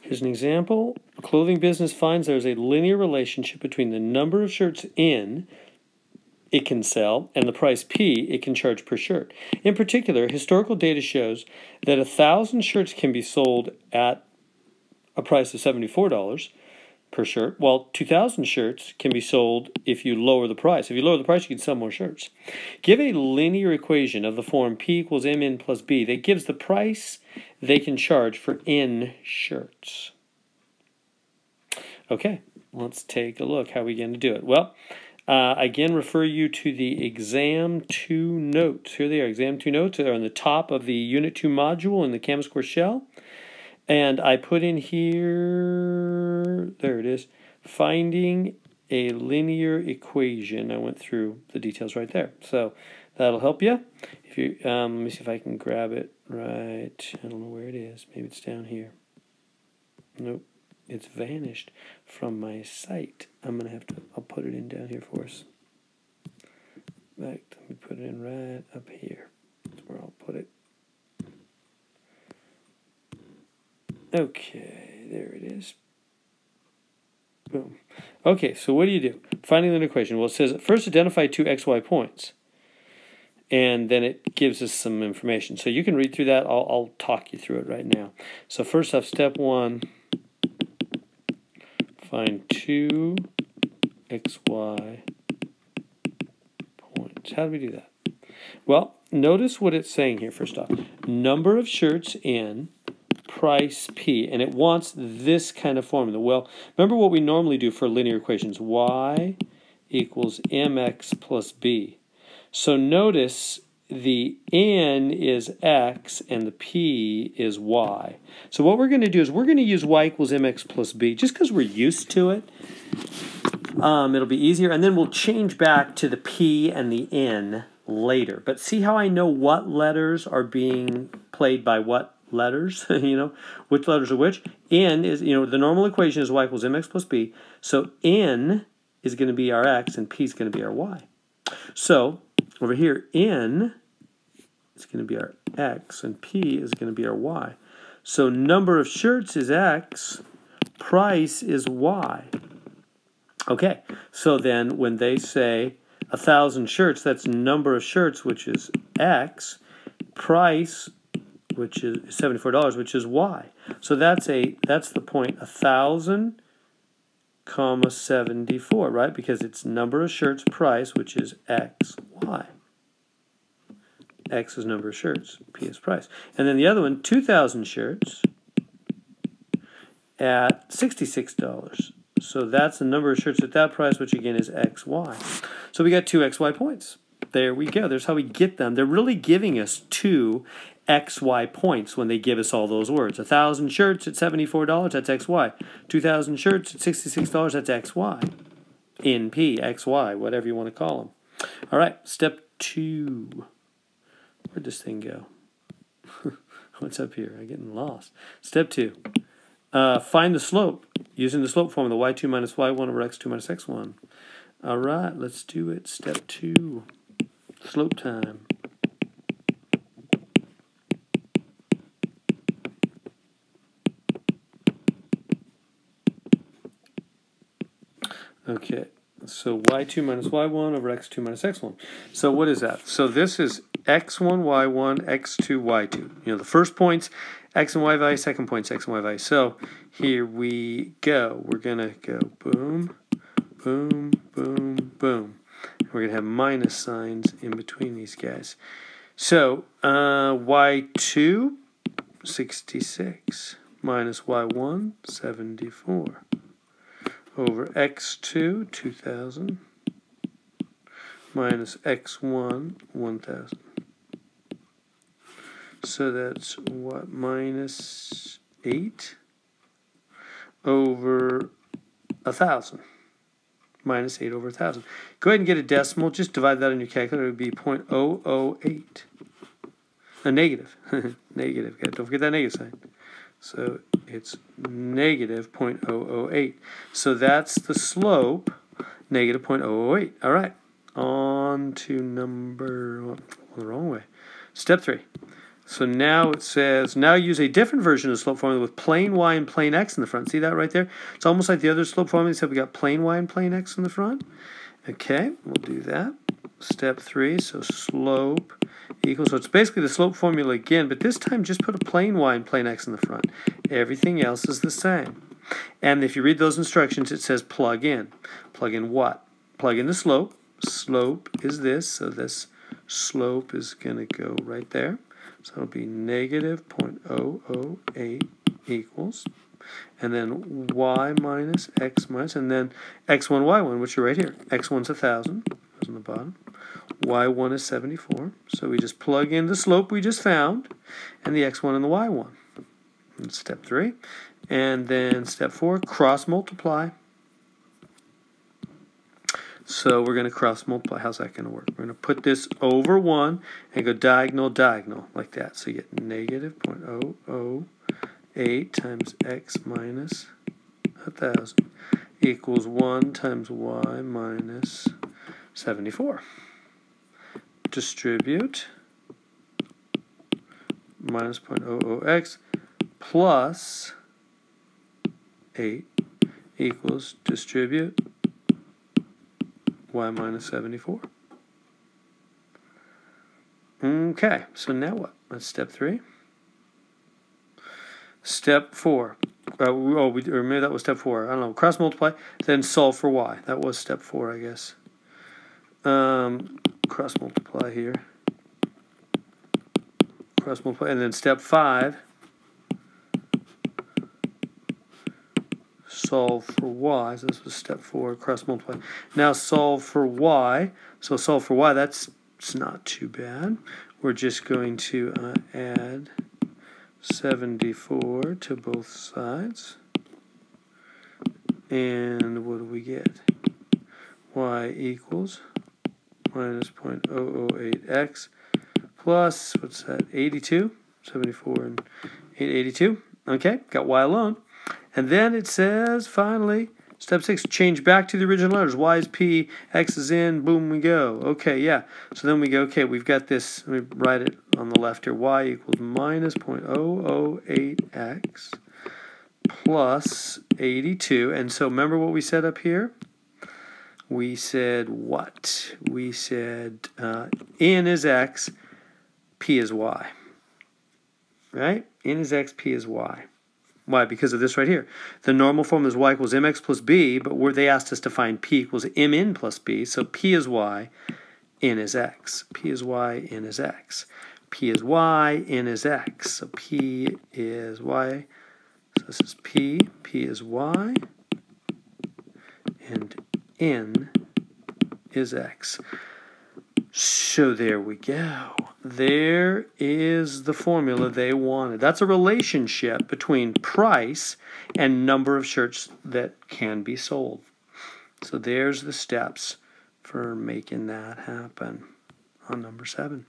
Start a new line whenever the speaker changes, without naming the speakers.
Here's an example. A clothing business finds there's a linear relationship between the number of shirts N it can sell and the price P it can charge per shirt. In particular, historical data shows that 1,000 shirts can be sold at a price of $74 per shirt, while 2,000 shirts can be sold if you lower the price. If you lower the price, you can sell more shirts. Give a linear equation of the form P equals MN plus B that gives the price they can charge for N shirts. Okay, let's take a look. How are we going to do it? Well, again, refer you to the Exam 2 notes. Here they are. Exam 2 notes are on the top of the Unit 2 module in the Canvas Course shell. And I put in here, there it is, finding a linear equation. I went through the details right there. So that'll help you. If you let me see if I can grab it right. I don't know where it is. Maybe it's down here. Nope. It's vanished from my site. I'm going to have to, I'll put it in down here for us. Let me put it in right up here. That's where I'll put it. Okay, there it is. Boom. Okay, so what do you do? Finding an equation. Well, it says first identify two xy points. And then it gives us some information. So you can read through that. I'll talk you through it right now. So first off, step 1, find two xy points. How do we do that? Well, notice what it's saying here first off. Number of shirts in price P, and it wants this kind of formula. Well, remember what we normally do for linear equations. Y equals mx plus b. So notice the n is x and the p is y. So what we're going to do is we're going to use y equals mx plus b just because we're used to it. It'll be easier, and then we'll change back to the p and the n later. But see how I know what letters are being played by what letters, you know, which letters are which. N is, you know, the normal equation is y equals mx plus b. So n is going to be our x and p is going to be our y. So over here, n is going to be our x and p is going to be our y. So number of shirts is x, price is y. Okay, so then when they say 1,000 shirts, that's number of shirts, which is x, price, which is $74, which is y. So that's the point 1,000, comma 74, right? Because it's number of shirts price, which is x, y. X is number of shirts, P is price. And then the other one, 2,000 shirts at $66. So that's the number of shirts at that price, which again is x, y. So we got two xy points. There we go. There's how we get them. They're really giving us two xy points when they give us all those words. 1,000 shirts at $74, that's xy. 2,000 shirts at $66, that's xy. In P, xy, whatever you want to call them. All right, step 2. Where'd this thing go? What's up here? I'm getting lost. Step 2. Find the slope using the slope formula, y2 minus y1 over x2 minus x1. All right, let's do it. Step 2. Slope time. Okay, so y2 minus y1 over x2 minus x1. So what is that? So this is x1, y1, x2, y2. You know, the first point's x and y value, second point's x and y value. So here we go. We're going to go boom, boom, boom, boom. We're going to have minus signs in between these guys. So y2, 66, minus y1, 74. Over x2, 2,000, minus x1, 1,000. So that's what, minus 8 over 1,000. Minus 8 over 1,000. Go ahead and get a decimal. Just divide that on your calculator. It would be 0.008. A negative. Negative. Don't forget that negative sign. So it's negative 0.008. So that's the slope, negative 0.008. All right. On to number, the wrong way. Step 3. So now it says, now use a different version of the slope formula with plain y and plain x in the front. See that right there? It's almost like the other slope formula, except we got plain y and plain x in the front. Okay, we'll do that. Step 3, so slope equals, so it's basically the slope formula again, but this time just put a plain y and plain x in the front. Everything else is the same. And if you read those instructions, it says plug in. Plug in what? Plug in the slope. Slope is this, so this slope is going to go right there. So it'll be negative 0.008 equals, and then y minus x minus, and then x1, y1, which are right here. x1's 1,000, goes on the bottom. y1 is 74. So we just plug in the slope we just found, and the x1 and the y1. That's step 3. And then step 4, cross multiply. So we're going to cross multiply. How's that going to work? We're going to put this over 1 and go diagonal, diagonal, like that. So you get negative 0.008 times x minus 1,000 equals 1 times y minus 74. Distribute minus 0.00x plus 8 equals distribute y minus 74. Okay, so now what? That's step 3. Step 4. Or maybe that was step 4. I don't know. Cross multiply, then solve for y. That was step 4, I guess. Cross multiply here. Cross multiply, and then step 5. Solve for y. So this was step 4, cross multiply. Now solve for y. So solve for y, it's not too bad. We're just going to add 74 to both sides. And what do we get? Y equals minus 0.008x plus, what's that, 82? 74 and 882. Okay, got y alone. And then it says, finally, step 6, change back to the original letters. Y is P, X is in, boom, we go. Okay, yeah. So then we go, okay, we've got this, let me write it on the left here. Y equals minus 0.008x plus 82. And so remember what we said up here? We said what? We said in is X, P is Y. Right? In is X, P is Y. Why? Because of this right here. The normal form is y equals mx plus b, but they asked us to find p equals mn plus b, so p is y, n is x. P is y, n is x. P is y, n is x. So p is y. So this is p is y, and n is x. So there we go. There is the formula they wanted. That's a relationship between price and number of shirts that can be sold. So there's the steps for making that happen on number 7.